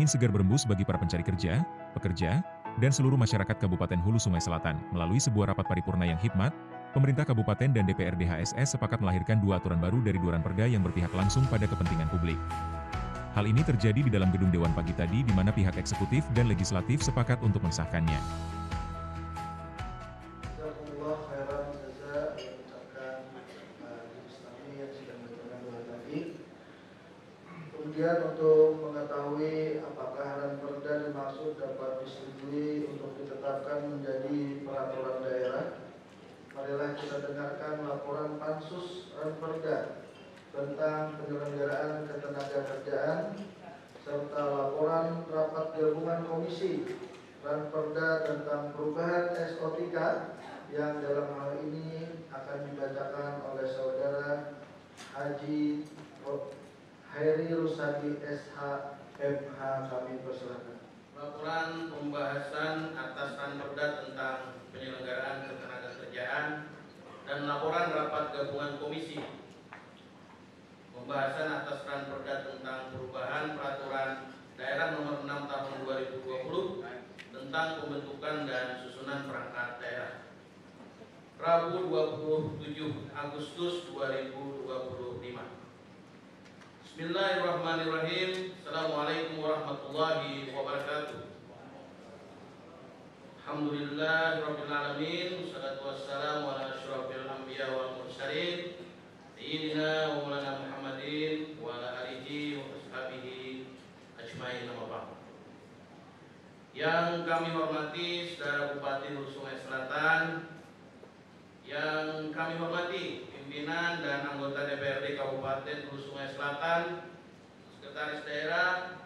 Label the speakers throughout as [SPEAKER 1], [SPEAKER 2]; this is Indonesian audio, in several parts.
[SPEAKER 1] angin segar berembus bagi para pencari kerja, pekerja, dan seluruh masyarakat Kabupaten Hulu Sungai Selatan. Melalui sebuah rapat paripurna yang hikmat, pemerintah kabupaten dan DPRD HSS sepakat melahirkan dua aturan baru dari Dewan Perda yang berpihak langsung pada kepentingan publik. Hal ini terjadi di dalam gedung Dewan pagi tadi di mana pihak eksekutif dan legislatif sepakat untuk mensahkannya.
[SPEAKER 2] Kemudian untuk mengetahui apakah Ran Perda dimaksud dapat disetujui untuk ditetapkan menjadi peraturan daerah, marilah kita dengarkan laporan Pansus Ran Perda tentang penyelenggaraan ketenagakerjaan serta laporan rapat gabungan komisi Ran Perda tentang perubahan SOTK yang dalam hal ini akan dibacakan oleh saudara Haji Heri Rusadi SH MH. Kami persilakan.
[SPEAKER 3] Laporan pembahasan atas Ran Perda tentang penyelenggaraan ketenagakerjaan dan laporan rapat gabungan komisi. Pembahasan atas Ran Perda tentang perubahan peraturan daerah nomor 6 tahun 2020 tentang pembentukan dan susunan perangkat daerah. Rabu 27 Agustus 2025. Bismillahirrahmanirrahim. Assalamualaikum warahmatullahi wabarakatuh. Alhamdulillahirabbil alamin. Wassalatu wassalamu ala asyrofil anbiya wal mursalin sayyidina wa maulana Muhammadin wa ala alihi wa ashabihi ajmain, amma ba'd. Yang kami hormati Saudara Bupati Hulu Sungai Selatan, yang kami hormati pimpinan dan anggota DPRD Kabupaten Hulu Sungai Selatan, sekretaris daerah,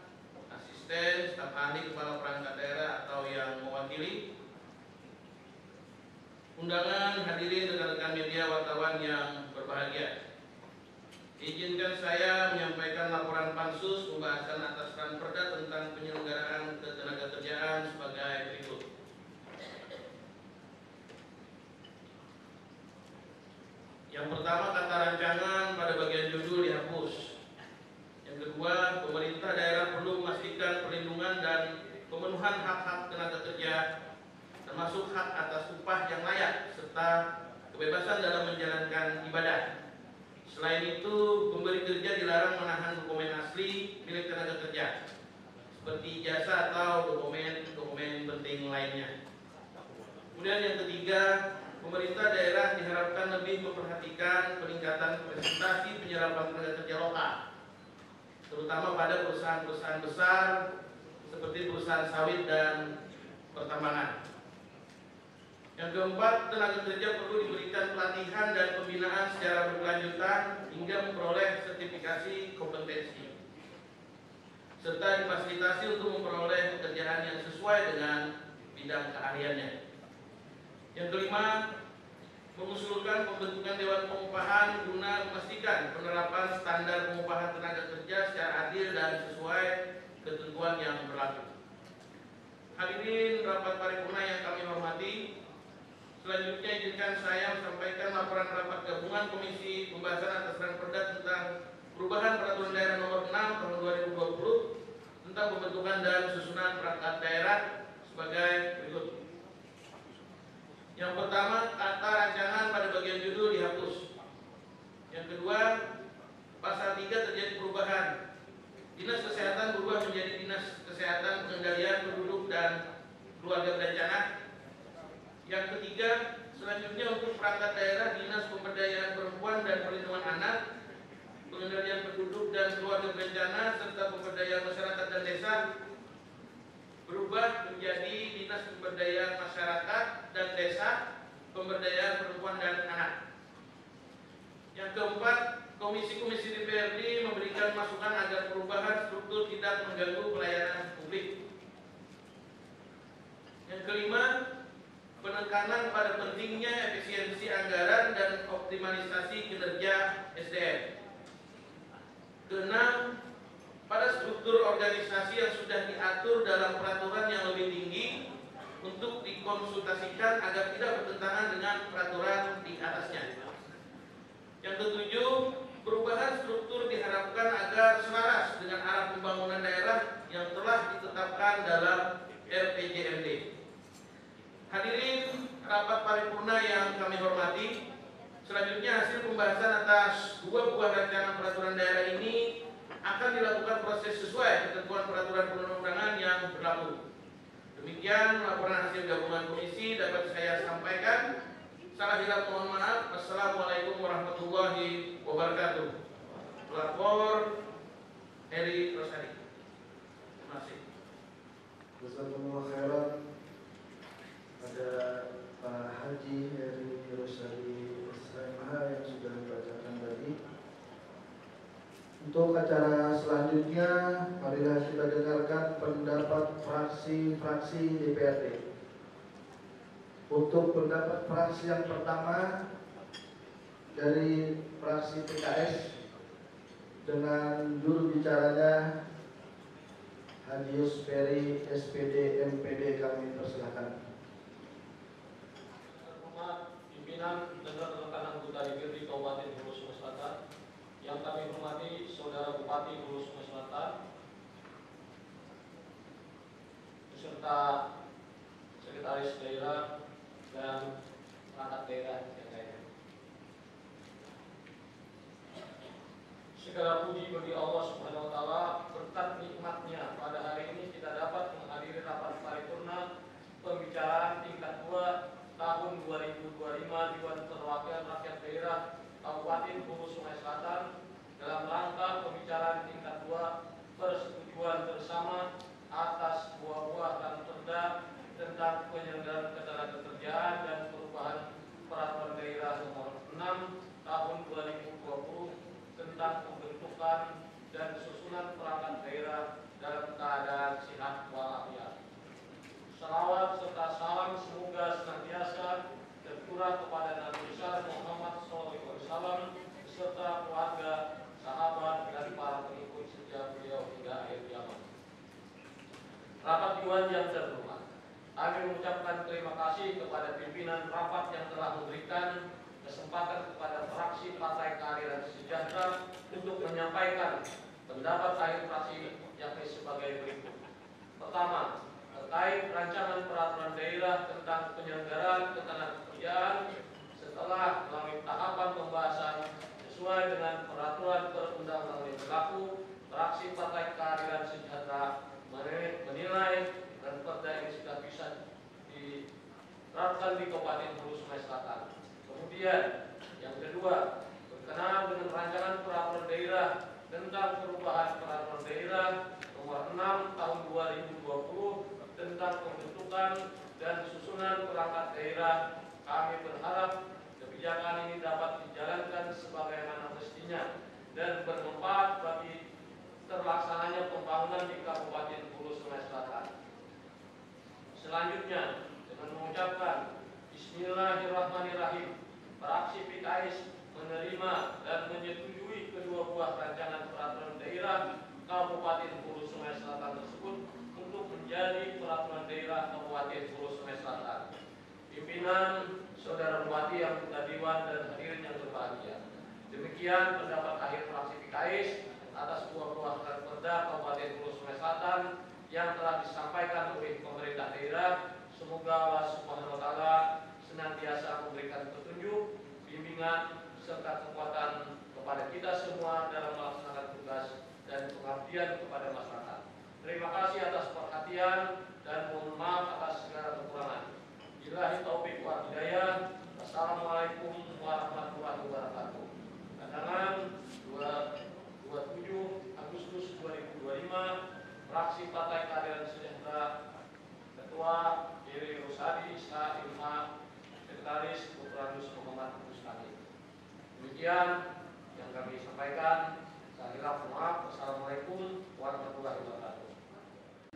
[SPEAKER 3] asisten, staf ahli, kepala perangkat daerah atau yang mewakili, undangan, hadirin, rekan-rekan media, wartawan yang berbahagia. Izinkan saya menyampaikan laporan Pansus pembahasan atas Ran Perda tentang penyelenggaraan ketenagakerjaan sebagai berikut. Yang pertama, kata rancangan pada bagian judul dihapus. Yang kedua, pemerintah daerah perlu memastikan perlindungan dan pemenuhan hak-hak tenaga kerja, termasuk hak atas upah yang layak serta kebebasan dalam menjalankan ibadah. Selain itu, pemberi kerja dilarang menahan dokumen asli milik tenaga kerja, seperti ijazah atau dokumen penting lainnya. Kemudian yang ketiga, pemerintah daerah diharapkan lebih memperhatikan peningkatan presentasi penyerapan tenaga kerja lokal, terutama pada perusahaan-perusahaan besar seperti perusahaan sawit dan pertambangan. Yang keempat, tenaga kerja perlu diberikan pelatihan dan pembinaan secara berkelanjutan hingga memperoleh sertifikasi kompetensi, serta difasilitasi untuk memperoleh pekerjaan yang sesuai dengan bidang keahliannya. Yang kelima, mengusulkan pembentukan Dewan Pengupahan guna memastikan penerapan standar pengupahan tenaga kerja secara adil dan sesuai ketentuan yang berlaku. Hadirin rapat paripurna yang kami hormati, selanjutnya izinkan saya menyampaikan laporan rapat gabungan Komisi Pembahasan atas Ran Perda tentang perubahan peraturan daerah nomor 6 tahun 2020 tentang pembentukan dan susunan perangkat daerah sebagai berikut. Yang pertama, kata rancangan pada bagian judul dihapus. Yang kedua, pasal 3 terjadi perubahan. Dinas Kesehatan berubah menjadi Dinas Kesehatan Pengendalian Penduduk dan Keluarga Berencana. Yang ketiga, selanjutnya untuk perangkat daerah, Dinas Pemberdayaan Perempuan dan Perlindungan Anak, Pengendalian Penduduk dan Keluarga Berencana, serta Pemberdayaan Masyarakat dan Desa berubah menjadi Dinas Pemberdayaan Masyarakat dan Desa, Pemberdayaan Perempuan dan Anak. Yang keempat, komisi-komisi DPRD memberikan masukan agar perubahan struktur tidak mengganggu pelayanan publik. Yang kelima, penekanan pada pentingnya efisiensi anggaran dan optimalisasi kinerja SDM. Keenam, pada struktur organisasi yang sudah diatur dalam peraturan yang lebih tinggi untuk dikonsultasikan agar tidak bertentangan dengan peraturan di atasnya. Yang ketujuh, Perubahan struktur diharapkan agar selaras dengan arah pembangunan daerah yang telah ditetapkan dalam RPJMD. Hadirin rapat paripurna yang kami hormati, selanjutnya hasil pembahasan atas dua buah rancangan peraturan daerah ini akan dilakukan proses sesuai ketentuan peraturan perundang-undangan yang berlaku. Demikian laporan hasil gabungan komisi dapat saya sampaikan. Salah hilaf mohon maaf. Assalamualaikum warahmatullahi wabarakatuh. Pelapor Heri Rosadi. Terima kasih.
[SPEAKER 2] Jazakumullah khairan. Ada Pak Haji Heri Rosadi SMH yang sudah dibacakan tadi. Untuk acara selanjutnya, marilah kita dengarkan pendapat fraksi-fraksi DPRD. Untuk pendapat fraksi yang pertama dari fraksi PKS dengan juru bicaranya Haji Yusperi SPD MPD, kami persilakan.
[SPEAKER 4] Terhormat pimpinan dan rekan-rekan anggota DPRD Kabupaten Hulu Sungai Selatan, yang kami hormati Saudara Bupati Hulu Sungai Selatan beserta Sekretaris Daerah dan perangkat daerah yang lainnya. Segala puji bagi Allah Subhanahu wa Ta'ala, berkat nikmatnya pada hari ini kita dapat menghadiri rapat paripurna pembicaraan tingkat 2 tahun 2025 Dewan Perwakilan Rakyat Daerah Kabupaten Hulu Sungai Selatan dalam rangka pembicaraan tingkat 2 persetujuan bersama atas buah-buah dan perda tentang penyelenggaraan ketenagakerjaan dan perubahan peraturan daerah nomor 6 tahun 2020 tentang pembentukan dan susunan perangkat daerah dalam keadaan sehat walafiat. Salawat serta salam semoga senantiasa tercurah kepada Nabi besar Muhammad SAW beserta keluarga, sahabat, dan para pengikut sejak beliau hingga akhir zaman. Rapat Dewan yang terhormat, kami mengucapkan terima kasih kepada pimpinan rapat yang telah memberikan kesempatan kepada fraksi Partai Keadilan Sejahtera untuk menyampaikan pendapat akhir fraksi yakni sebagai berikut. Pertama, terkait rancangan peraturan daerah tentang penyelenggaraan ketenagakerjaan setelah melalui tahapan pembahasan sesuai dengan peraturan perundang-undangan yang berlaku, fraksi Partai Keadilan Sejahtera menilai dan perda ini sudah bisa diterapkan di Kabupaten Hulu Sungai Selatan. Kemudian yang kedua, berkenaan dengan rancangan peraturan daerah tentang perubahan peraturan daerah nomor 6 tahun 2020 tentang pembentukan dan susunan perangkat daerah, kami berharap kebijakan ini dapat dijalankan sebagaimana mestinya dan bermanfaat bagi terlaksananya pembangunan di Kabupaten Hulu Sungai Selatan. Selanjutnya, dengan mengucapkan Bismillahirrahmanirrahim, fraksi PKS menerima dan menyetujui kedua buah rancangan peraturan daerah Kabupaten Hulu Sungai Selatan tersebut untuk menjadi peraturan daerah Kabupaten Hulu Sungai Selatan. Pimpinan, Saudara Bupati, anggota Dewan, dan hadirin yang berbahagia. Demikian pendapat akhir fraksi PKS atas dua buah perda Kabupaten Hulu Sungai Selatan yang telah disampaikan oleh pemerintah daerah. Semoga Allah Subhanahu wa Ta'ala senantiasa memberikan petunjuk, bimbingan, serta kekuatan kepada kita semua dalam melaksanakan tugas dan pengabdian kepada masyarakat. Terima kasih atas perhatian dan mohon maaf atas segala kekurangan. Billahi taufiq wal hidayah. Wassalamualaikum warahmatullahi wabarakatuh. Kandangan 27 Agustus 2025, fraksi Partai Keadilan Sejahtera, Ketua Heri Rosadi SHMH, Sekretaris Putra-Nus Muhammad Mustaqim. Demikian yang kami sampaikan. Saya hilaf maaf. Wassalamualaikum warahmatullahi wabarakatuh.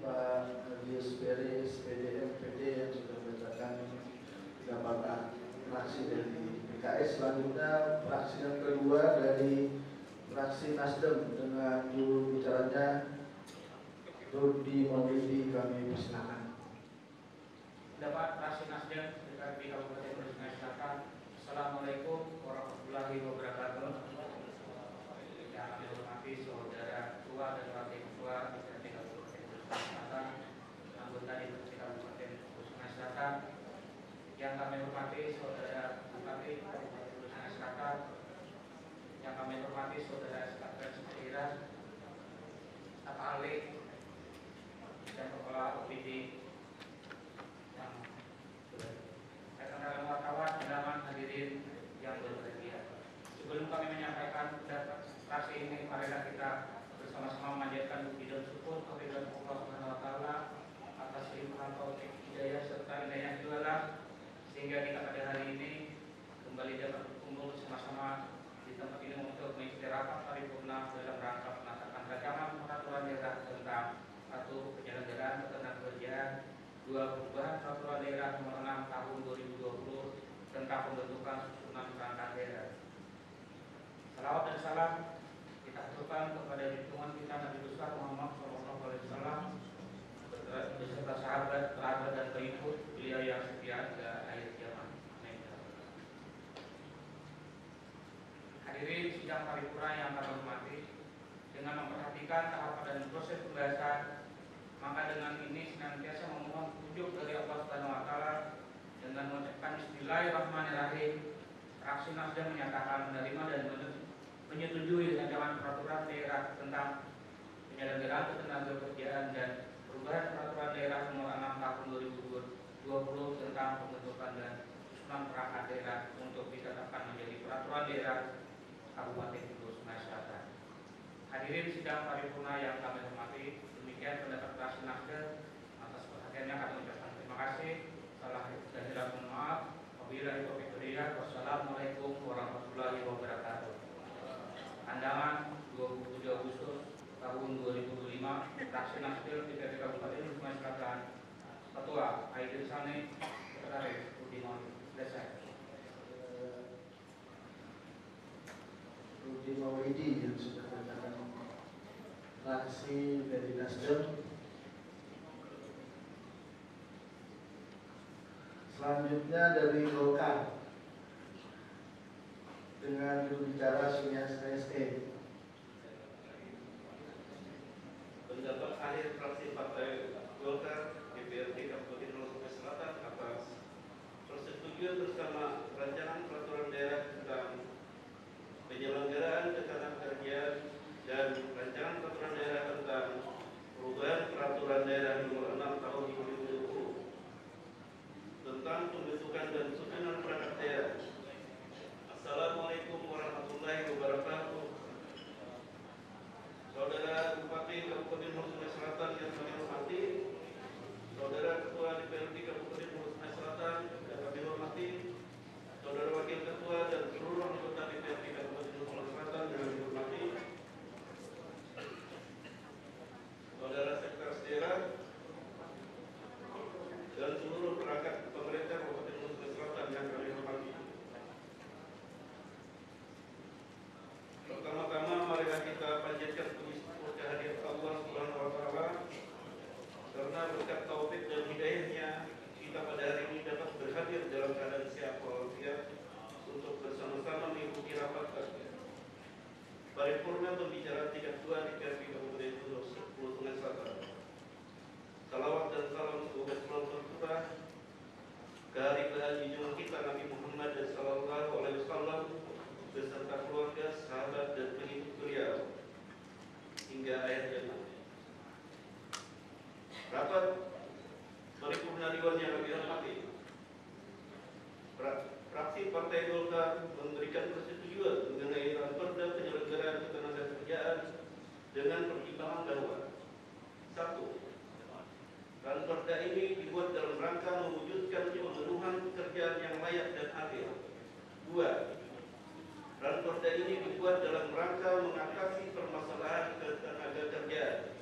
[SPEAKER 2] Pak Haji Yusperi SPD MPD yang sudah membacakan pendapat fraksi dari PKS. Selanjutnya fraksi yang kedua dari fraksi Nasdem dengan juru bicaranya Rudi Maulidi, kami persilakan.
[SPEAKER 5] Pendapat fraksi Nasdem di Kabupaten Hulu Sungai Selatan. Assalamualaikum warahmatullahi wabarakatuh. Widi yang sudah rekan-rekan wartawan, undangan hadirin yang berbahagia. Sebelum kami menyampaikan pendapat fraksi ini, marilah kita bersama-sama memanjatkan puji dan syukur kehadirat Allah Subhanahu wa taala atas limpahan taufik hidayah serta inayah jualah sehingga kita pada hari ini kembali dapat berkumpul bersama-sama di tempat ini untuk mengisi rapat paripurna dalam rangka penetapan rancangan peraturan daerah tentang satu penyelenggaraan ketenagakerjaan, dua perubahan peraturan daerah nomor 6 tahun 2020 tentang pembentukan susunan perangkat daerah. Salawat dan salam kita aturkan kepada junjungan kita Nabi besar Muhammad SAW beserta sahabat, kerabat dan pengikut beliau yang setia hingga akhir zaman. Hadirin sidang paripurna yang kami hormati, dengan memperhatikan tahapan dan proses pembahasan, maka dengan ini senantiasa memohon petunjuk dari Allah Subhanahu wa taala dengan mengucapkan bismillahirrahmanirrahim. Fraksi Nasdem menyatakan menerima dan menyetujui rancangan peraturan daerah tentang penyelenggaraan ketenagakerjaan dan perubahan peraturan daerah nomor 6 tahun 2020 tentang pembentukan dan susunan perangkat daerah untuk ditetapkan menjadi peraturan daerah Kabupaten Hulu Sungai Selatan. Hadirin sidang paripurna yang kami hormati, demikian pendapat fraksi Nasdem. Atas perhatiannya kami ucapkan terima kasih. Salah dan tidak mohon maaf. Wabillahi taufiq wal hidayah. Wassalamualaikum warahmatullahi wabarakatuh. Pandangan 27 Agustus tahun 2005, fraksi Nasdem DPRD Kabupaten Sungai Selatan. Ketua Aidil Sani, Sekretaris Rudi Selesai.
[SPEAKER 2] Rudi Mawidi yang sudah menyatakan fraksi dari Nasdem. Selanjutnya dari Golkar dengan jurubicara Sunyas SE.
[SPEAKER 6] Pendapat akhir fraksi Partai Golkar DPRD Kabupaten Hulu Sungai Selatan atas persetujuan bersama rancangan peraturan daerah tentang penyelenggaraan ketenagakerjaan dan rancangan peraturan daerah tentang perubahan peraturan daerah nomor 6 tahun 2020 tentang pembentukan dan susunan perangkat daerah. Assalamualaikum warahmatullahi wabarakatuh. Saudara Bupati Kabupaten Hulu Sungai Selatan yang kami hormati, Saudara Ketua DPRD Kabupaten Hulu Sungai Selatan yang kami hormati, Saudara Wakil Ketua dan seluruh anggota DPRD Kabupaten Hulu Sungai Selatan yang kami hormati, Saudara Sekretaris Daerah dan seluruh perangkat pemerintah Kabupaten Hulu Sungai Selatan yang kami hormati. Pertama-tama marilah kita panjatkan puji syukur kehadirat Allah Subhanahu wa taala karena berkat taufik dan hidayahnya kita pada hari ini dapat berhadir dalam keadaan sehat walafiat untuk bersama-sama mengikuti rapat paripurna pembicaraan tingkat 2 di DPRD Kabupaten Hulu Sungai Selatan. Salawat dan salam semoga selalu tercurah kehadiran junjungan kita Nabi Muhammad sallallahu alaihi wasallam beserta keluarga, sahabat dan pengikut beliau hingga akhir zaman. Rapat paripurna Dewan yang kami hormati, fraksi Partai Golkar memberikan persetujuan mengenai Ranperda penyelenggaraan ketenagakerjaan dengan pertimbangan bahwa 1. Ranperda ini dibuat dalam rangka mewujudkan pemenuhan pekerjaan yang layak dan adil. 2. Ranperda ini dibuat dalam rangka mengatasi permasalahan ketenagakerjaan.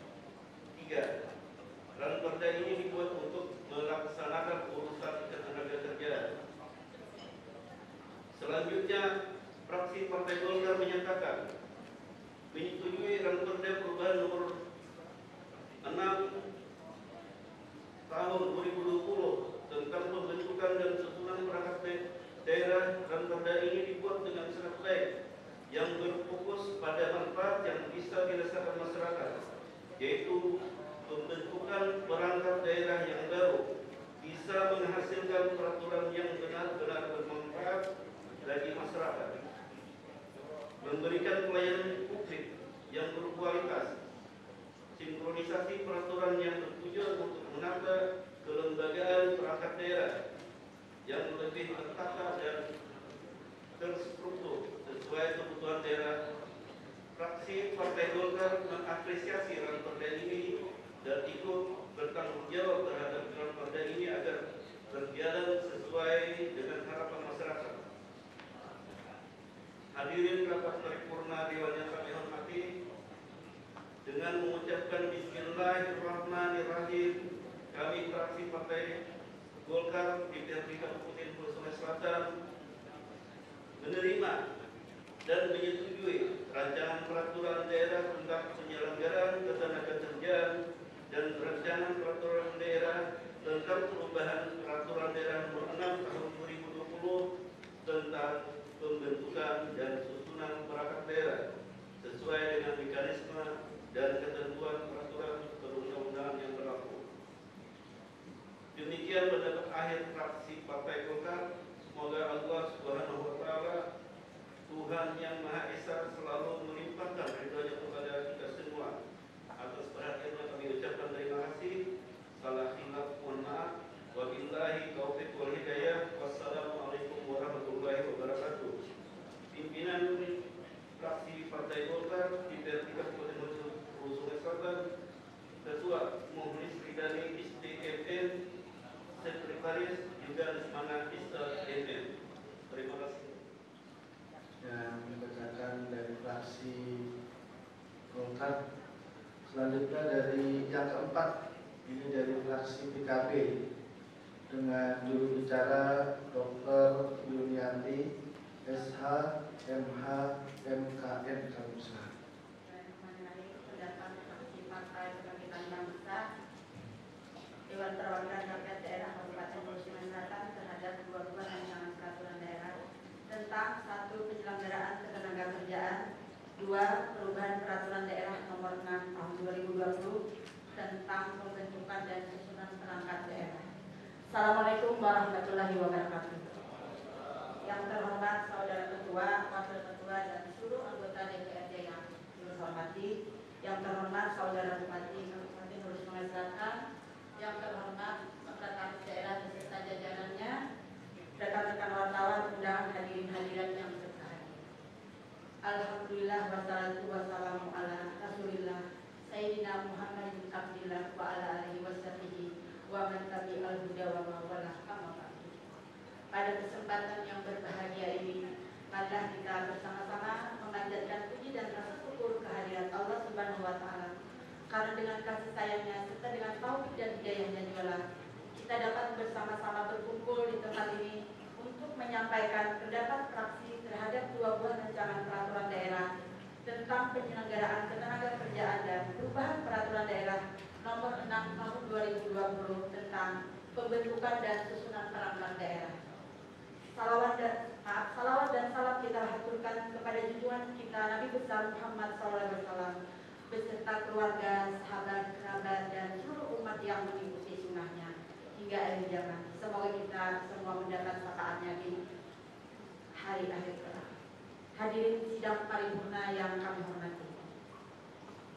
[SPEAKER 6] 3. Ranperda ini dibuat untuk melaksanakan urusan ketenagakerjaan. Selanjutnya, fraksi Partai Golkar menyatakan menyetujui Ranperda perubahan nomor 6 tahun 2020 tentang pembentukan dan susunan perangkat daerah. Ranperda ini dibuat dengan sangat baik yang berfokus pada manfaat yang bisa dirasakan masyarakat, yaitu pembentukan perangkat daerah yang baru bisa menghasilkan peraturan yang benar-benar bermanfaat bagi masyarakat, memberikan pelayanan publik yang berkualitas, sinkronisasi peraturan yang bertujuan untuk menambah lebih tertata dan terstruktur sesuai kebutuhan daerah. Fraksi Partai Golkar mengapresiasi Ranperda ini dan ikut bertanggung jawab terhadap Ranperda ini agar berjalan sesuai dengan harapan masyarakat. Hadirin rapat paripurna Dewan yang kami hormati, dengan mengucapkan Bismillahirrahmanirrahim, kami fraksi Partai Golkar DPRD Kabupaten Hulu Sungai Selatan menerima dan menyetujui rancangan peraturan daerah tentang penyelenggaraan ketenagakerjaan dan rancangan peraturan daerah tentang perubahan peraturan daerah nomor 6 tahun 2020 tentang pembentukan dan susunan perangkat daerah sesuai dengan mekanisme dan ketentuan peraturan perundang-undangan yang berlaku. Demikian pendapat akhir fraksi Partai Golkar. Semoga Allah Subhanahu wa Ta'ala, Tuhan yang Maha Esa, selalu melimpahkan ridho-Nya kepada kita semua. Atas perhatiannya kami ucapkan terima kasih. Salah khilaf mohon maaf. Wabillahi taufiq wal hidayah. Wassalamualaikum warahmatullahi wabarakatuh. Pimpinan fraksi Partai Golkar DPRD Kabupaten Hulu Sungai Selatan, Ketua Muhlis Ridani ISTMN, Sekretaris juga Semangat ISTMN. Terima kasih.
[SPEAKER 2] Yang dibacakan dari fraksi Golkar. Selanjutnya dari yang keempat, ini dari fraksi PKB dengan juru bicara Dr. Yunianti SH MH MKN Kamusa.
[SPEAKER 7] Pendapat fraksi Partai Kebangkitan Bangsa Dewan Perwakilan Rakyat Daerah Kabupaten Hulu Sungai Selatan terhadap dua buah rancangan peraturan daerah tentang 1. Penyelenggaraan ketenagakerjaan, 2. Perubahan peraturan daerah nomor 6 tahun 2020 tentang pembentukan dan susunan perangkat daerah. Assalamualaikum warahmatullahi wabarakatuh. Yang terhormat Saudara Ketua, Wakil Ketua dan seluruh anggota DPRD yang saya hormati, yang terhormat Saudara Bupati Kabupaten Hulu Sungai Selatan, yang terhormat Sekretaris Daerah beserta jajarannya, rekan-rekan wartawan, undangan hadirin-hadirat yang berbahagia. Alhamdulillah wassalatu wassalamu ala Rasulillah Sayyidina Muhammad bin Abdillah wa ala alihi washabihi wa man tabi'al huda wa mawalah amma ba'du. Pada kesempatan yang berbahagia ini, marilah kita bersama-sama memanjatkan puji dan rasa syukur kehadirat Allah Subhanahu wa Ta'ala. Karena dengan kasih sayangnya serta dengan taufik dan hidayahnya jugalah kita dapat bersama-sama berkumpul di tempat ini untuk menyampaikan pendapat fraksi terhadap dua buah rancangan peraturan daerah tentang penyelenggaraan ketenagakerjaan dan perubahan peraturan daerah nomor 6 tahun 2020 tentang pembentukan dan susunan perangkat daerah. Salawat dan salam kita haturkan kepada junjungan kita Nabi besar Muhammad SAW beserta keluarga, sahabat, kerabat, dan seluruh umat yang mengikuti sunnahnya hingga akhir zaman. Semoga kita semua mendapat syafaatnya di hari akhir kelak. Hadirin sidang paripurna yang kami hormati,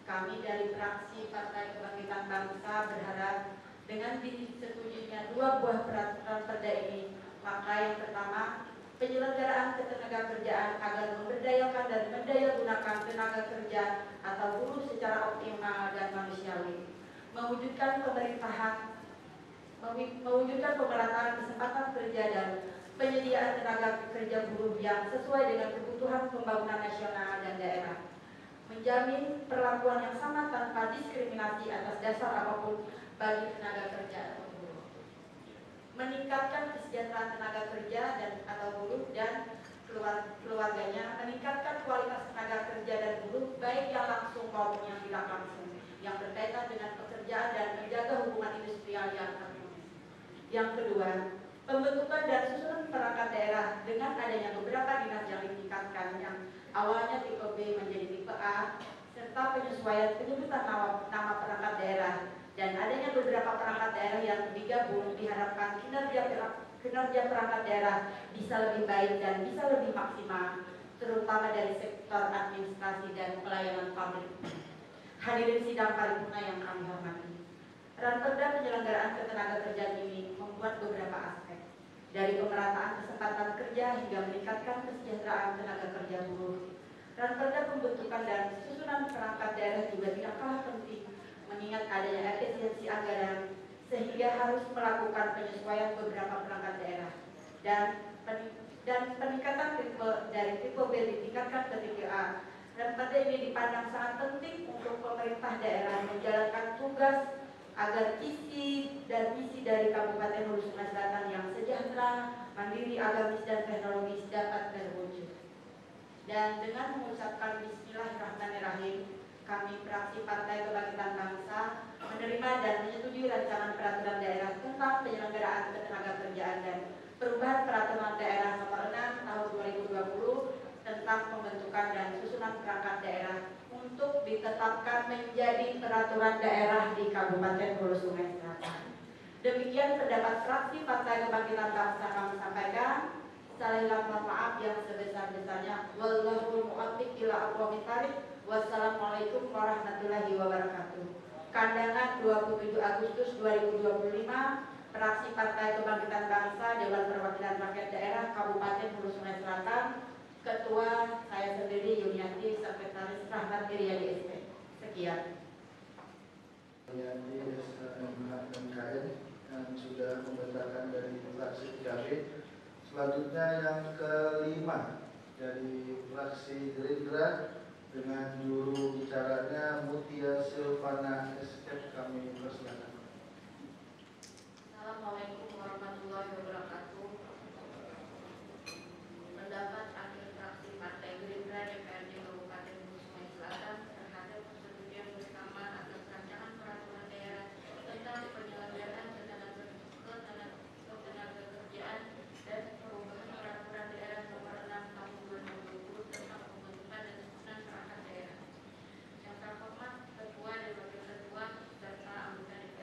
[SPEAKER 7] kami dari fraksi Partai Kebangkitan Bangsa berharap dengan disetujuinya dua buah peraturan perda ini, maka yang pertama, penyelenggaraan ketenagakerjaan agar memberdayakan dan mendayagunakan tenaga kerja atau buruh secara optimal dan manusiawi, mewujudkan pemerataan kesempatan kerja dan penyediaan tenaga kerja buruh yang sesuai dengan kebutuhan pembangunan nasional dan daerah, menjamin perlakuan yang sama tanpa diskriminasi atas dasar apapun bagi tenaga kerja atau buruh, meningkatkan kesejahteraan tenaga kerja dan atau buruh dan keluarganya, meningkatkan kualitas tenaga kerja dan buruh baik yang langsung maupun yang tidak langsung yang berkaitan dengan pekerjaan dan menjaga hubungan industrial yang harmonis. Yang kedua, pembentukan dan susunan perangkat daerah dengan adanya beberapa dinas yang ditingkatkan yang awalnya tipe B menjadi tipe A, serta penyesuaian penyebutan nama perangkat daerah dan adanya beberapa perangkat daerah yang digabung, diharapkan kinerja perangkat daerah bisa lebih baik dan bisa lebih maksimal, terutama dari sektor administrasi dan pelayanan publik. Hadirin sidang paripurna yang kami hormati, Ranperda penyelenggaraan ketenagakerjaan ini membuat beberapa aspek. dari pemerataan kesempatan kerja hingga meningkatkan kesejahteraan tenaga kerja buruh. Ranperda pembentukan dan susunan perangkat daerah juga tidak kalah penting, mengingat adanya efisiensi anggaran, sehingga harus melakukan penyesuaian beberapa perangkat daerah dan peningkatan tipe dari tipe B ditingkatkan ke tipe A. Ranperda ini dipandang sangat penting untuk pemerintah daerah menjalankan tugas agar isi dan misi dari Kabupaten Hulu Sungai Selatan yang sejahtera, mandiri, agamis, dan teknologis dapat terwujud. Dan dengan mengucapkan Bismillahirrahmanirrahim, kami fraksi Partai Kebangkitan Bangsa menerima dan menyetujui rancangan peraturan daerah tentang penyelenggaraan ketenagakerjaan dan perubahan peraturan daerah nomor 6 tahun 2020 tentang pembentukan dan susunan perangkat daerah untuk ditetapkan menjadi peraturan daerah di Kabupaten Hulu Sungai Selatan. Demikian pendapat fraksi Partai Kebangkitan Bangsa kami sampaikan. Salah mohon maaf yang sebesar-besarnya. Wallahul muwaffiq ila aqwamit thoriq. Wassalamualaikum warahmatullahi wabarakatuh. Kandangan 27 Agustus 2025, fraksi Partai Kebangkitan Bangsa, Dewan Perwakilan Rakyat Daerah Kabupaten Hulu Sungai Selatan. Ketua saya sendiri Yuniati, Sekretaris Rahmat Iriadi SP. Sekian.
[SPEAKER 2] Yuniati SMKN yang sudah membacakan dari fraksi PKB. Selanjutnya yang kelima dari fraksi Gerindra dengan juru bicaranya Mutia Silvana SF, kami persilakan.
[SPEAKER 7] Assalamualaikum warahmatullahi wabarakatuh. Pendapat akhir fraksi Partai Gerindra DPRD Kabupaten Hulu Sungai Selatan terhadap persetujuan bersama atas rancangan peraturan daerah tentang penyelenggaraan ketenagakerjaan dan perubahan peraturan daerah nomor 6 tahun 2020 tentang pembentukan dan susunan perangkat daerah. Yang terhormat Ketua dan Wakil Ketua serta anggota DPR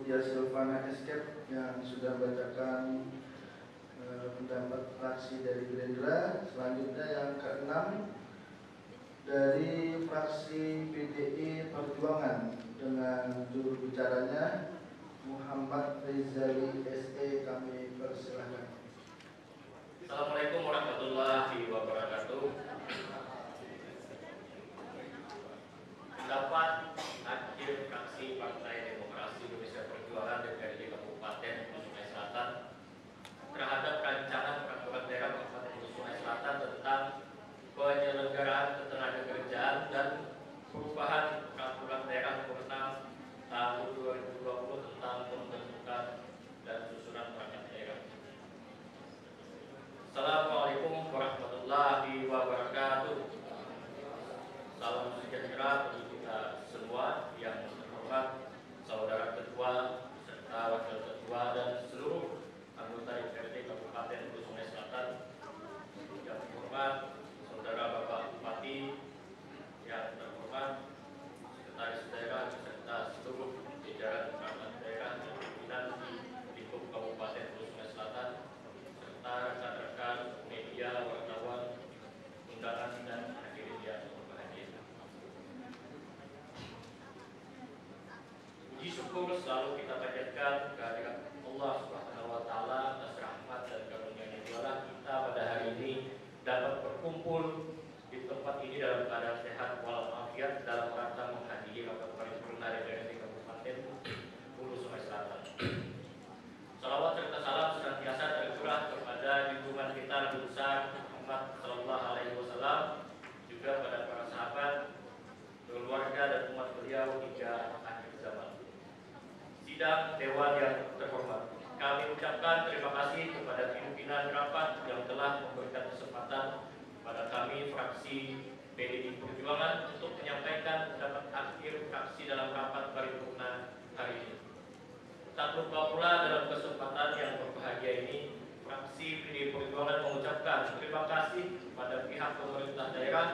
[SPEAKER 2] Dia Silvana Escape yang sudah bacakan pendapat fraksi dari Gerindra. Selanjutnya yang keenam dari fraksi PDI Perjuangan dengan juru bicaranya Muhammad Rizali SE, kami persilahkan.
[SPEAKER 4] Assalamualaikum warahmatullahi wabarakatuh. Pendapat akhir fraksi Partai Demokrasi Indonesia Perjuangan DPRD Kabupaten Hulu Sungai Selatan terhadap rancangan peraturan daerah Kabupaten Hulu Sungai Selatan tentang penyelenggaraan ketenagakerjaan dan perubahan peraturan daerah nomor 6 tahun 2020 tentang pembentukan dan susunan perangkat daerah. Assalamualaikum warahmatullahi wabarakatuh. Salam sejahtera bagi kita semua yang terhormat saudara ketua serta wakil ketua dan seluruh anggota DPRD Kabupaten Hulu Sungai Selatan yang terhormat saudara Bapak Bupati yang terhormat sekretaris daerah serta seluruh jajaran perangkat daerah dan pimpinan di lingkup Kabupaten Hulu Sungai Selatan serta rekan-rekan media, wartawan, undangan dan hadirin yang berbahagia. Puji syukur selalu kita panjatkan kehadirat Allah Subhanahu wa taala atas rahmat dan karunia-Nya kita pada hari ini dapat berkumpul di tempat ini dalam keadaan sehat walafiat dalam rangka menghadiri rapat paripurna DPRD Kabupaten Hulu Sungai Selatan. Salawat serta salam senantiasa tercurah kepada junjungan kita Nabi besar Muhammad Sallallahu Alaihi Wasallam, juga pada para sahabat, keluarga dan umat beliau hingga akhir zaman. Sidang Dewan yang terhormat, kami ucapkan terima kasih kepada pimpinan rapat yang telah memberikan kesempatan pada kami fraksi PDI Perjuangan untuk menyampaikan pendapat akhir fraksi dalam rapat paripurna hari ini. Tak lupa pula dalam kesempatan yang berbahagia ini, fraksi PDI Perjuangan mengucapkan terima kasih kepada pihak pemerintah daerah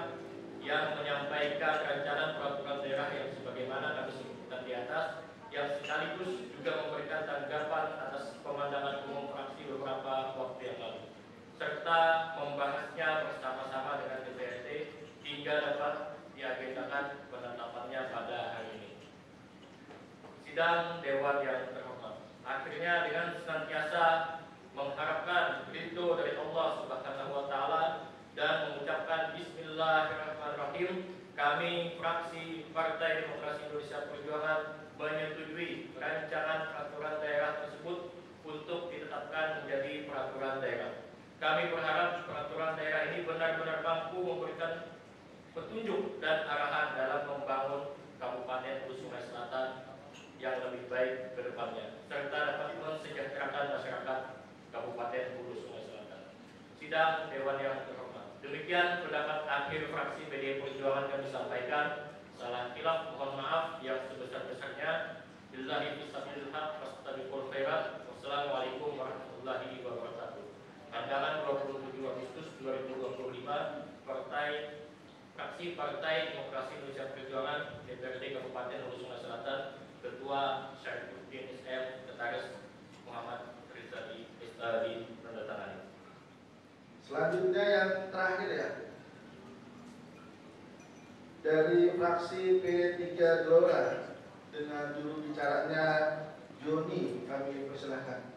[SPEAKER 4] yang menyampaikan rancangan peraturan daerah yang sebagaimana kami sebutkan di atas, yang sekaligus juga memberikan tanggapan atas pemandangan umum fraksi beberapa waktu yang lalu, serta membahasnya bersama-sama dengan DPRD hingga dapat diagendakan penetapannya pada hari ini. Sidang Dewan yang terhormat, akhirnya dengan senantiasa mengharapkan ridho dari Allah Subhanahu wa taala dan mengucapkan bismillahirrahmanirrahim, kami fraksi Partai Demokrasi Indonesia Perjuangan menyetujui rancangan peraturan daerah tersebut untuk ditetapkan menjadi peraturan daerah. Kami berharap peraturan daerah ini benar-benar mampu memberikan petunjuk dan arahan dalam membangun Kabupaten Hulu Sungai Selatan yang lebih baik ke depannya, serta dapat mensejahterakan masyarakat Kabupaten Hulu Sungai Selatan. Sidang Dewan yang terhormat, demikian pendapat akhir fraksi PDI Perjuangan kami sampaikan. Salah khilaf mohon maaf yang sebesar-besarnya. Billahi fisabilil haq wastabiqul khairat. Wassalamualaikum warahmatullahi wabarakatuh. Pandangan 27 Agustus 2025, fraksi Partai Demokrasi Indonesia Perjuangan DPRD Kabupaten Hulu Sungai Selatan, Ketua Syarifuddin SM, Sekretaris Muhammad Rizali Istadi, menandatangani.
[SPEAKER 2] Selanjutnya yang terakhir ya, dari fraksi P3 Gelora dengan juru bicaranya Joni, kami persilahkan.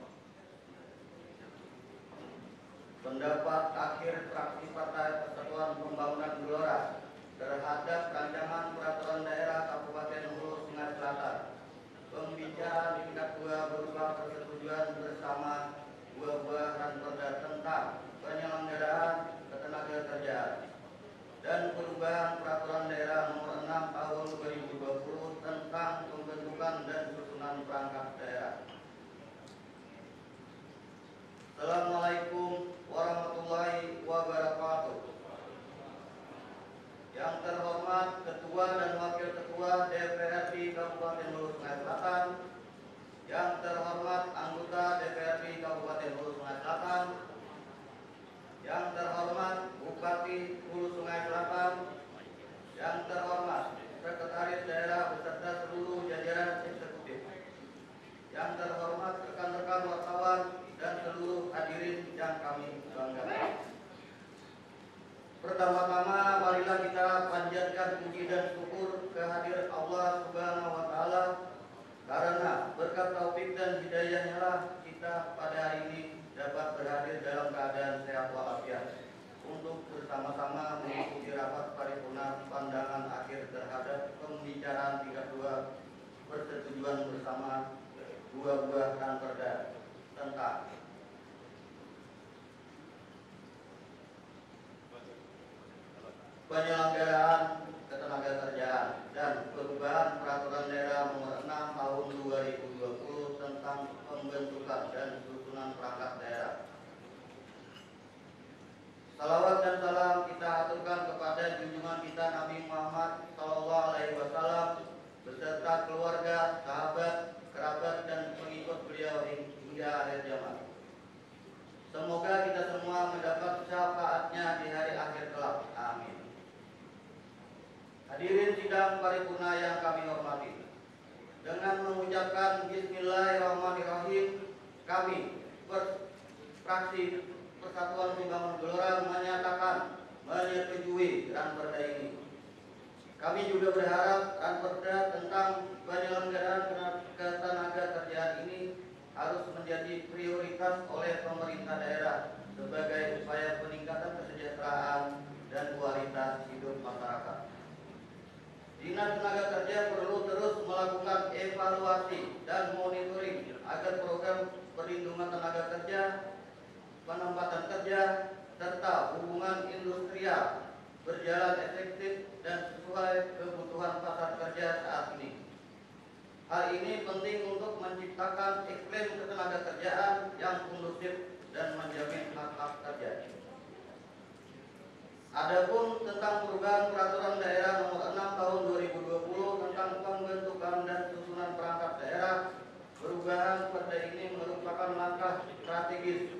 [SPEAKER 8] Pendapat akhir fraksi Partai Persatuan Pembangunan Gelora terhadap rancangan peraturan daerah Kabupaten Hulu Sungai Selatan. Pembicara di tingkat 2 berupa persetujuan bersama 2 buah ranperda tentang penyelenggaraan ketenagakerjaan dan perubahan peraturan daerah nomor 6 tahun 2020 tentang pembentukan dan susunan perangkat daerah. Assalamualaikum warahmatullahi wabarakatuh. Yang terhormat Ketua dan Wakil Ketua DPRD Kabupaten Hulu Sungai Selatan, yang terhormat anggota DPRD Kabupaten Hulu Sungai Selatan, banggakan. Pertama-tama marilah kita panjatkan puji dan syukur kehadirat Allah Subhanahu wa taala, karena berkat taufik dan hidayahnya lah kita pada hari ini dapat berhadir dalam keadaan sehat walafiat untuk bersama-sama mengikuti rapat paripurna pandangan akhir terhadap pembicaraan tingkat 2 persetujuan bersama 2 buah ranperda tentang penyelenggaraan ketenagakerjaan dan perubahan peraturan daerah nomor 6 tahun 2020 tentang pembentukan dan susunan perangkat daerah. Salawat dan salam kita aturkan kepada junjungan kita Nabi Muhammad SAW beserta keluarga, sahabat, kerabat dan pengikut beliau hingga akhir zaman. Semoga kita semua mendapat syafaatnya di hari akhir kelak. Amin. Hadirin sidang paripurna yang kami hormati, dengan mengucapkan Bismillahirrahmanirrahim, kami fraksi Persatuan Pembangunan Gelora menyatakan menyetujui ranperda ini. Kami juga berharap ranperda tentang penyelenggaraan ketenagakerjaan ini harus menjadi prioritas oleh pemerintah daerah sebagai upaya peningkatan kesejahteraan dan kualitas hidup masyarakat. Dinas Tenaga Kerja perlu terus melakukan evaluasi dan monitoring agar program perlindungan tenaga kerja, penempatan kerja, serta hubungan industrial berjalan efektif dan sesuai kebutuhan pasar kerja saat ini. Hal ini penting untuk menciptakan iklim ketenagakerjaan yang kondusif dan menjamin hak-hak kerja. Adapun tentang perubahan peraturan daerah nomor 6 tahun 2020 tentang pembentukan dan susunan perangkat daerah, perubahan perda ini merupakan langkah strategis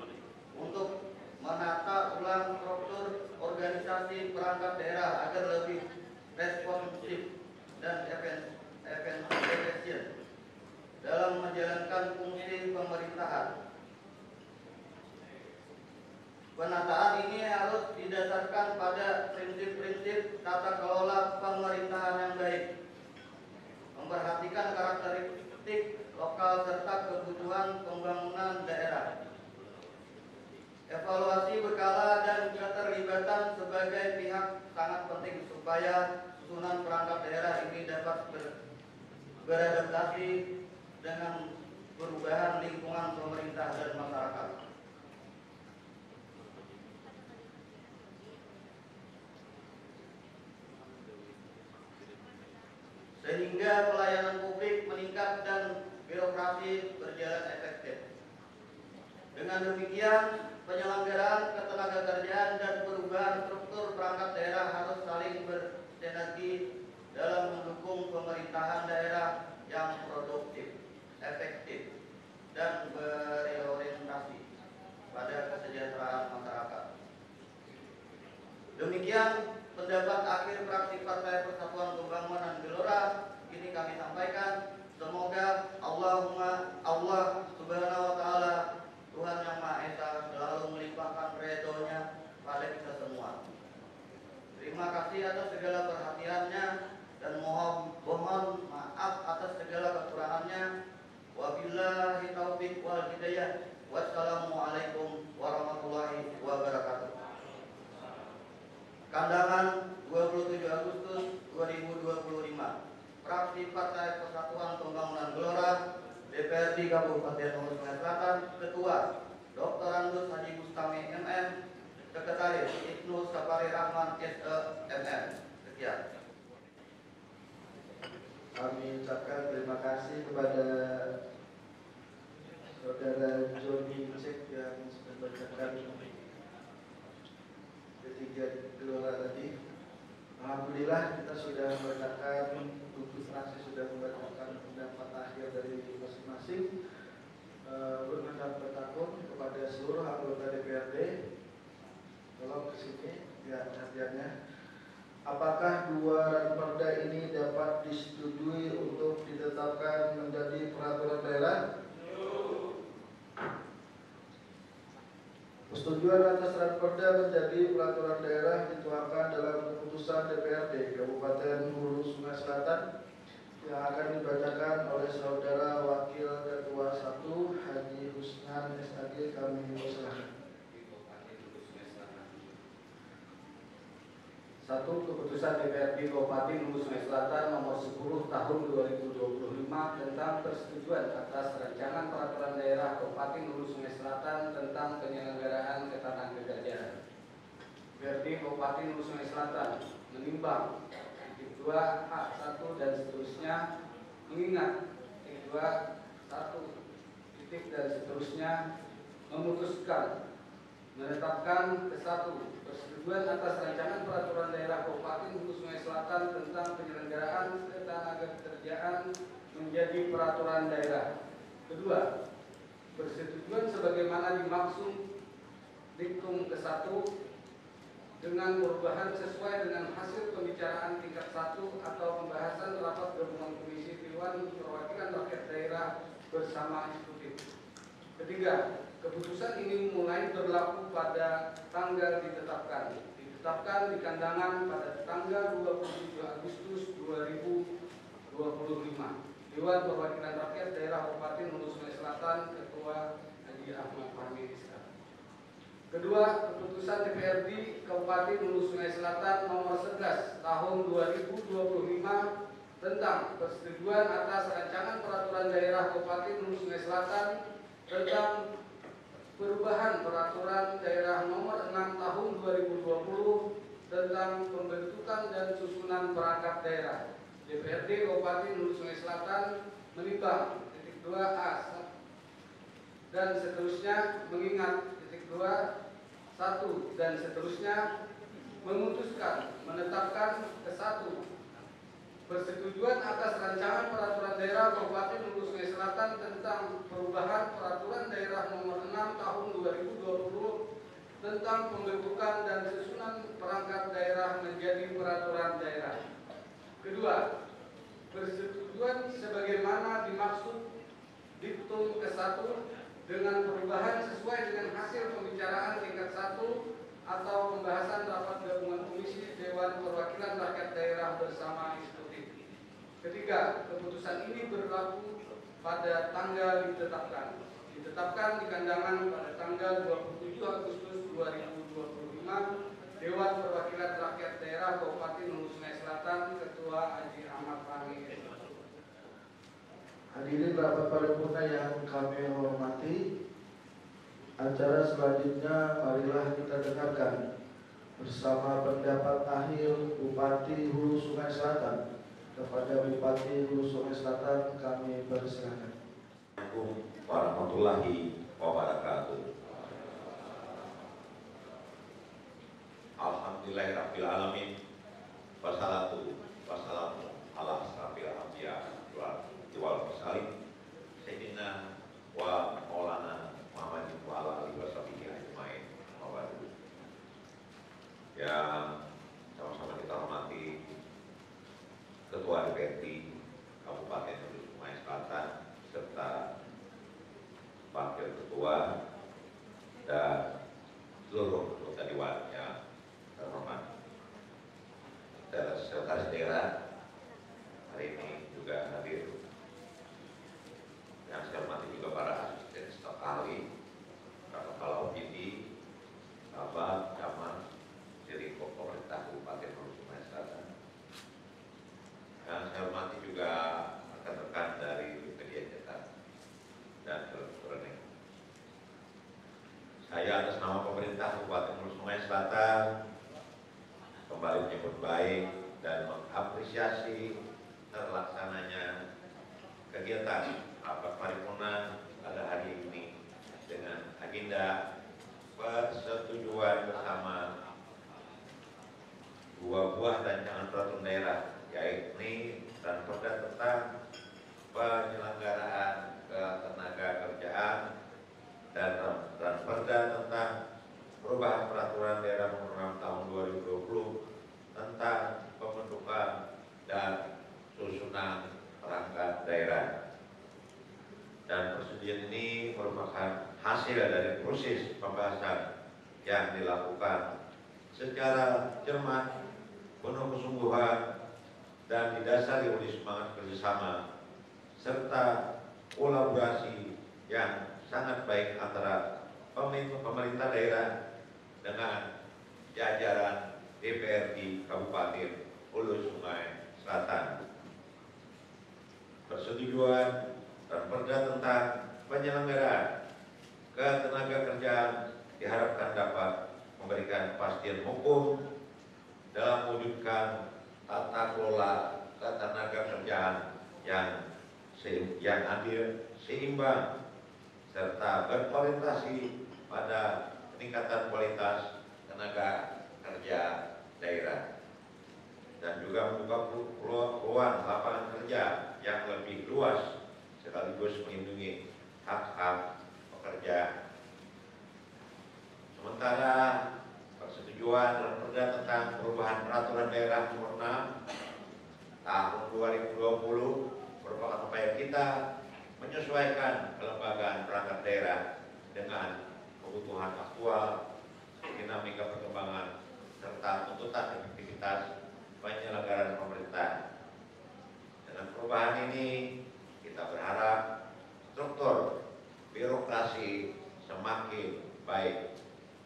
[SPEAKER 8] untuk menata ulang struktur organisasi perangkat daerah agar lebih responsif dan efisien dalam menjalankan fungsi pemerintahan. Penataan ini harus didasarkan pada prinsip-prinsip tata kelola pemerintahan yang baik, memperhatikan karakteristik lokal serta kebutuhan pembangunan daerah. Evaluasi berkala dan keterlibatan sebagai pihak sangat penting supaya susunan perangkat daerah ini dapat beradaptasi dengan perubahan lingkungan pemerintah dan masyarakat. Sehingga pelayanan publik meningkat dan birokrasi berjalan efektif. Dengan demikian, penyelenggaraan ketenagakerjaan dan perubahan struktur perangkat daerah harus saling bersinergi dalam mendukung pemerintahan daerah yang produktif, efektif, dan berorientasi pada kesejahteraan masyarakat. Demikian pendapat akhir fraksi Partai Persatuan Pembangunan Gelora ini kami sampaikan. Semoga Allah Subhanahu wa taala Tuhan Yang Maha Esa selalu melimpahkan ridho-Nya pada kita semua. Terima kasih atas segala perhatiannya dan mohon maaf atas segala kekurangannya. Wabillahi taufiq wal hidayah. Wassalamualaikum warahmatullahi wabarakatuh. Kandangan 27 Agustus 2025. Fraksi Partai Persatuan Pembangunan Gelora DPRD Kabupaten Hulu Sungai Selatan, Ketua Dr. Andus Haji Bustami MM, Sekretaris Ibnu Safari Rahman SE/MM. Sekian.
[SPEAKER 2] Kami ucapkan terima kasih kepada Saudara Joni Cek yang sudah membacakan ketiga gelora tadi. Alhamdulillah kita sudah membacakan, tujuh fraksi sudah membacakan pendapat akhir dari masing-masing. Berkenan bertakun kepada seluruh anggota DPRD, tolong kesini ya perhatiannya. Apakah dua ranperda ini dapat disetujui untuk ditetapkan menjadi peraturan daerah? Setuju Persetujuan atas Ranperda menjadi peraturan daerah dituangkan dalam keputusan DPRD Kabupaten Hulu Sungai Selatan yang akan dibacakan oleh Saudara Wakil Ketua 1 Haji Husnan SAG. Kami persilahkan.
[SPEAKER 9] 1. Keputusan DPRD Kabupaten Hulu Sungai Selatan nomor 10 tahun 2025 tentang persetujuan atas rancangan peraturan daerah Kabupaten Hulu Sungai Selatan tentang penyelenggaraan ketenagakerjaan. DPRD Kabupaten Hulu Sungai Selatan menimbang titik 2 H1 dan seterusnya, mengingat titik 2 1 titik dan seterusnya, memutuskan menetapkan ke 1 persetujuan atas rancangan peraturan daerah Kabupaten Hulu Sungai Selatan tentang penyelenggaraan ketenagakerjaan menjadi peraturan daerah. Kedua, persetujuan sebagaimana dimaksud diktum ke 1 dengan perubahan sesuai dengan hasil pembicaraan tingkat 1 atau pembahasan rapat gabungan Komisi Dewan Perwakilan Rakyat Daerah bersama eksekutif. Ketiga, keputusan ini mulai berlaku pada tanggal ditetapkan di kandangan pada tanggal 27 Agustus 2025. Dewan Perwakilan Rakyat Daerah Kabupaten Hulu Sungai Selatan, Ketua Haji Ahmad Fahmi SK. Kedua, keputusan DPRD Kabupaten Hulu Sungai Selatan nomor 11 tahun 2025 tentang persetujuan atas rancangan peraturan daerah Kabupaten Hulu Sungai Selatan tentang perubahan peraturan daerah nomor 6 tahun 2020 tentang pembentukan dan susunan perangkat daerah. DPRD Kabupaten Hulu Sungai Selatan menimbang titik 2A dan seterusnya, mengingat titik 2 1 dan seterusnya, memutuskan menetapkan ke 1 persetujuan atas rancangan peraturan daerah Kabupaten Hulu Sungai Selatan tentang perubahan peraturan daerah nomor 6 tahun 2020 tentang pembentukan dan susunan perangkat daerah menjadi peraturan daerah. Kedua, persetujuan sebagaimana dimaksud diktum ke 1 dengan perubahan sesuai dengan hasil pembicaraan tingkat 1 atau pembahasan rapat gabungan Komisi Dewan Perwakilan Rakyat Daerah bersama eksekutif. Ketiga, keputusan ini berlaku pada tanggal ditetapkan di kandangan pada tanggal 27 Agustus 2025. Dewan Perwakilan Rakyat Daerah Kabupaten Hulu Sungai Selatan, Ketua Haji Ahmad Fahmi.
[SPEAKER 2] Hadirin rapat paripurna yang kami hormati, acara selanjutnya marilah kita dengarkan bersama pendapat akhir Bupati Hulu Sungai Selatan. Kepada Bupati Hulu Sungai Selatan kami persilakan.
[SPEAKER 10] Assalamualaikum warahmatullahi wabarakatuh. Alhamdulillahirabbil alamin. Wassalatu wassalamu ala asrofil anbiya wal mursalin sayyidina wa maulana Muhammadin wa ala alihi washabihi ajmain. Yang sama-sama kita hormati Ketua DPRD Kabupaten Hulu Sungai Selatan serta Wakil Ketua dan seluruh anggota Dewan yang terhormat. Sekretaris Daerah hari ini juga hadir. Yang saya hormati juga para asisten staf ahli, kepala OPD, sahabat, camat, dari pemerintah Kabupaten Hulu Sungai Selatan. Yang saya hormati juga rekan-rekan dari media cetak dan elektronik. Saya atas nama pemerintah Kabupaten Hulu Sungai Selatan kembali menyambut baik dan mengapresiasi terlaksananya kegiatan rapat paripurna pada hari ini dengan agenda persetujuan bersama dua buah rancangan peraturan daerah, yaitu Ranperda tentang penyelenggaraan ketenagakerjaan dan Ranperda tentang perubahan peraturan daerah nomor 6 tahun 2020 tentang pembentukan dan susunan perangkat daerah. Dan persetujuan ini merupakan hasil dari proses pembahasan yang dilakukan secara cermat, penuh kesungguhan, dan didasari oleh semangat kerjasama serta kolaborasi yang sangat baik antara pemerintah daerah dengan jajaran DPRD Kabupaten Hulu Sungai Selatan. Persetujuan dan perda tentang penyelenggaraan ketenagakerjaan diharapkan dapat memberikan kepastian hukum dalam mewujudkan tata kelola ketenagakerjaan yang adil, seimbang, serta berorientasi pada peningkatan kualitas tenaga kerja daerah, dan juga membuka peluang lapangan kerja yang lebih luas sekaligus melindungi hak-hak pekerja. Sementara persetujuan dan perda tentang perubahan peraturan daerah nomor 6 tahun 2020 merupakan upaya kita menyesuaikan kelembagaan perangkat daerah dengan kebutuhan aktual, dinamika perkembangan, serta tuntutan efektivitas penyelenggaraan pemerintah. Dengan perubahan ini, kita berharap struktur birokrasi semakin baik,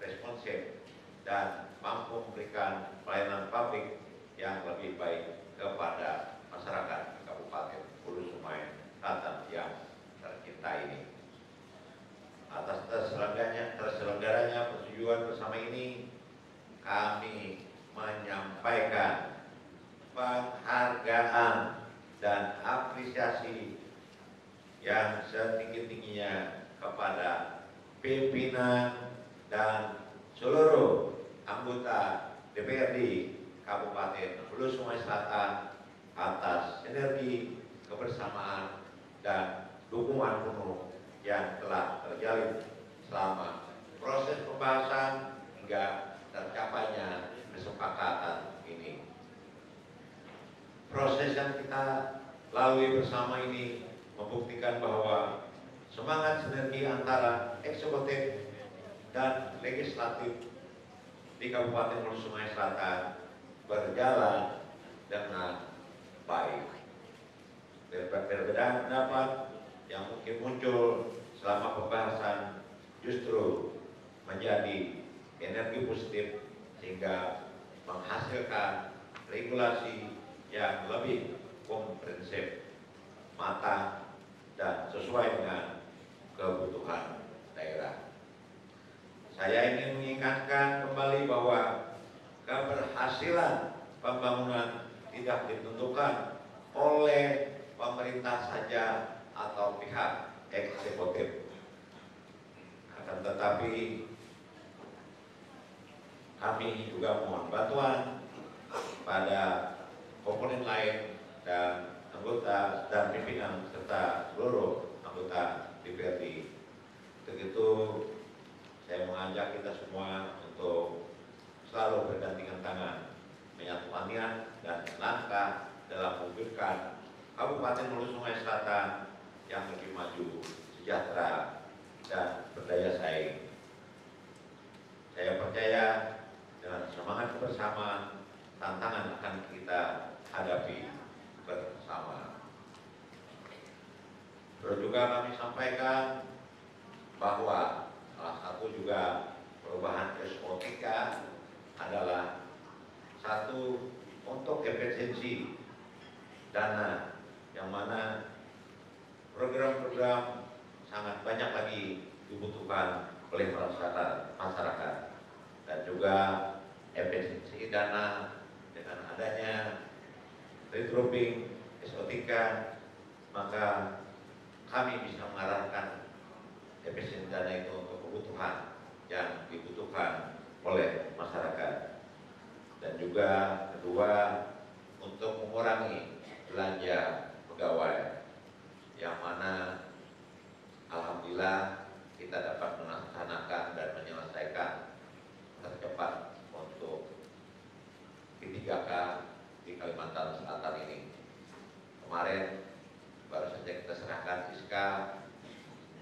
[SPEAKER 10] responsif, dan mampu memberikan pelayanan publik yang lebih baik kepada masyarakat Kabupaten Hulu Sungai Selatan yang tercinta ini. Atas terselenggaranya persetujuan bersama ini, kami menyampaikan penghargaan dan apresiasi yang setinggi-tingginya kepada pimpinan dan seluruh anggota DPRD Kabupaten Hulu Sungai Selatan atas sinergi, kebersamaan, dan dukungan penuh yang telah terjalin selama proses pembahasan hingga tercapainya kesepakatan ini. Proses yang kita lalui bersama ini membuktikan bahwa semangat sinergi antara eksekutif dan legislatif di Kabupaten Hulu Sungai Selatan berjalan dengan baik. Perbedaan pendapat yang mungkin muncul selama pembahasan justru menjadi energi positif sehingga menghasilkan regulasi yang lebih komprehensif, matang, dan sesuai dengan kebutuhan daerah. Saya ingin mengingatkan kembali bahwa keberhasilan pembangunan tidak ditentukan oleh pemerintah saja atau pihak eksekutif. Akan tetapi kami juga mohon bantuan pada komponen lain dan anggota dan pimpinan serta seluruh anggota DPRD. Untuk itu saya mengajak kita semua untuk selalu bergandengan tangan, menyatukan niat dan langkah dalam mewujudkan Kabupaten Hulu Sungai Selatan yang lebih maju, sejahtera, dan berdaya saing. Saya percaya dengan semangat kebersamaan, tantangan akan kita hadapi bersama. Perlu juga kami sampaikan bahwa salah satu juga perubahan SOTK adalah satu untuk efisiensi dana, yang mana program-program sangat banyak lagi dibutuhkan oleh masyarakat, dan juga efisiensi dana dengan adanya regrouping SOTK, maka kami bisa mengarahkan efisiensi dana itu untuk kebutuhan yang dibutuhkan oleh masyarakat. Dan juga kedua, untuk mengurangi belanja pegawai, yang mana alhamdulillah kita dapat melaksanakan dan menyelesaikan tercepat untuk P3K di Kalimantan Selatan ini. Kemarin baru saja kita serahkan SK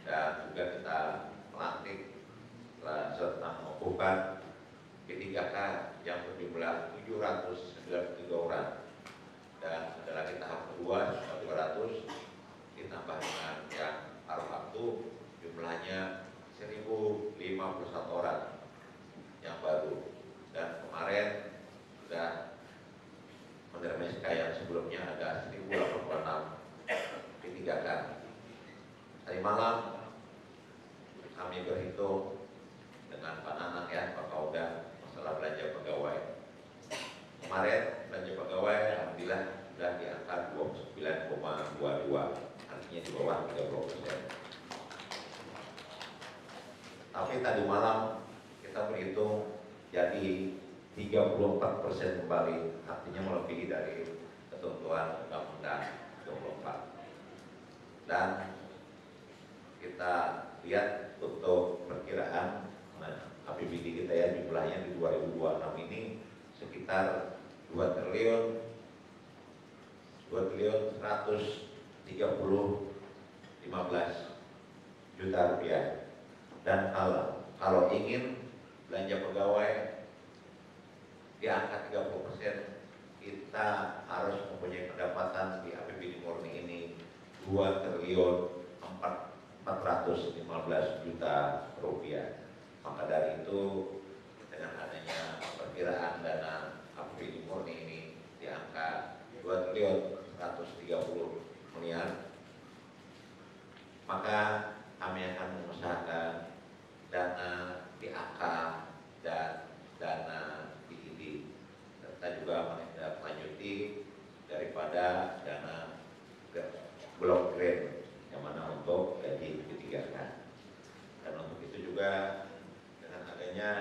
[SPEAKER 10] dan juga kita melantik serta mengukuhkan P3K yang berjumlah 793 orang, dan ada lagi tahap kedua 200 ditambah dengan yang paruh waktu jumlahnya 1051 orang yang baru, dan kemarin sudah menerima SK yang sebelumnya ada 1086 P3K. Tadi malam kami berhitung dengan Pak Nanang ya, Pak Kauda, masalah belanja pegawai. Kemarin belanja pegawai alhamdulillah sudah di angka 29,22, artinya di bawah 30%. Tapi tadi malam kita berhitung jadi 34% kembali, artinya melebihi dari ketentuan Undang-Undang 24. Dan kita lihat untuk perkiraan APBD kita ya, jumlahnya di 2026 ini sekitar 2.115 juta rupiah. Dan kalau ingin belanja pegawai di angka 30%, kita harus mempunyai pendapatan di APBD murni ini 2.415 juta rupiah. Maka dari itu, dengan adanya perkiraan dana APBD murni ini di angka 2.130 miliar, maka kami akan mengusahakan dana DAK dan dana BID, serta juga menindaklanjuti daripada dana blok grant yang mana untuk gaji P3K. Dan untuk itu juga dengan adanya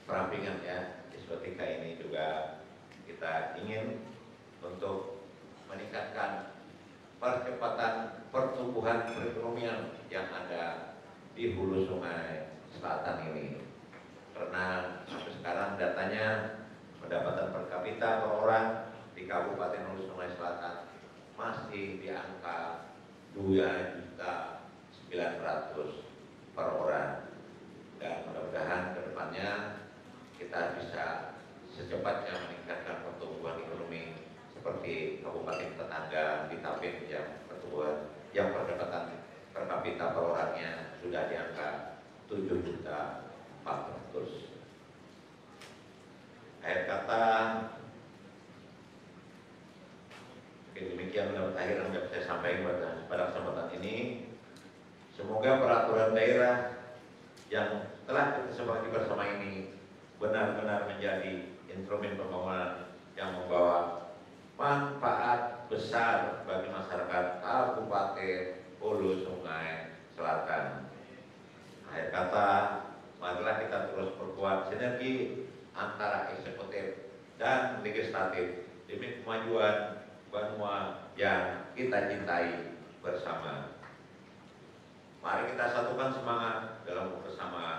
[SPEAKER 10] perampingan ya diskotika ini juga kita ingin untuk meningkatkan percepatan pertumbuhan perekonomian yang ada di hulu Sungai Selatan ini, karena sampai sekarang datanya pendapatan per kapita per orang di Kabupaten Hulu Sungai Selatan masih di angka 2.900.000 per orang, dan mudah-mudahan kedepannya kita bisa secepatnya meningkatkan pertumbuhan ekonomi seperti kabupaten tetangga di Tapin yang pertumbuhan yang pendapatan per kapita per orangnya sudah di angka 7.400.000. Akhir kata, demikian menurut akhir yang dapat saya sampaikan pada kesempatan ini. Semoga peraturan daerah yang telah kita sepakati bersama ini benar-benar menjadi instrumen pembangunan yang membawa manfaat besar bagi masyarakat Kabupaten Hulu Sungai Selatan. Akhir kata, marilah kita terus perkuat sinergi antara eksekutif dan legislatif demi kemajuan Banua yang kita cintai bersama. Mari kita satukan semangat dalam kebersamaan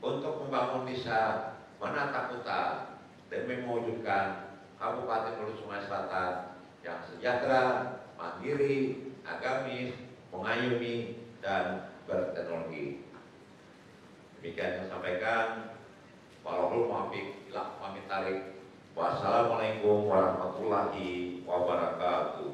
[SPEAKER 10] untuk membangun desa menata kota demi mewujudkan Kabupaten Hulu Sungai Selatan yang sejahtera, mandiri, agamis, mengayomi, dan berteknologi. Demikian yang sampaikan. Wallahul muwaffiq ila aqwamit thoriq. Wassalamualaikum warahmatullahi wabarakatuh.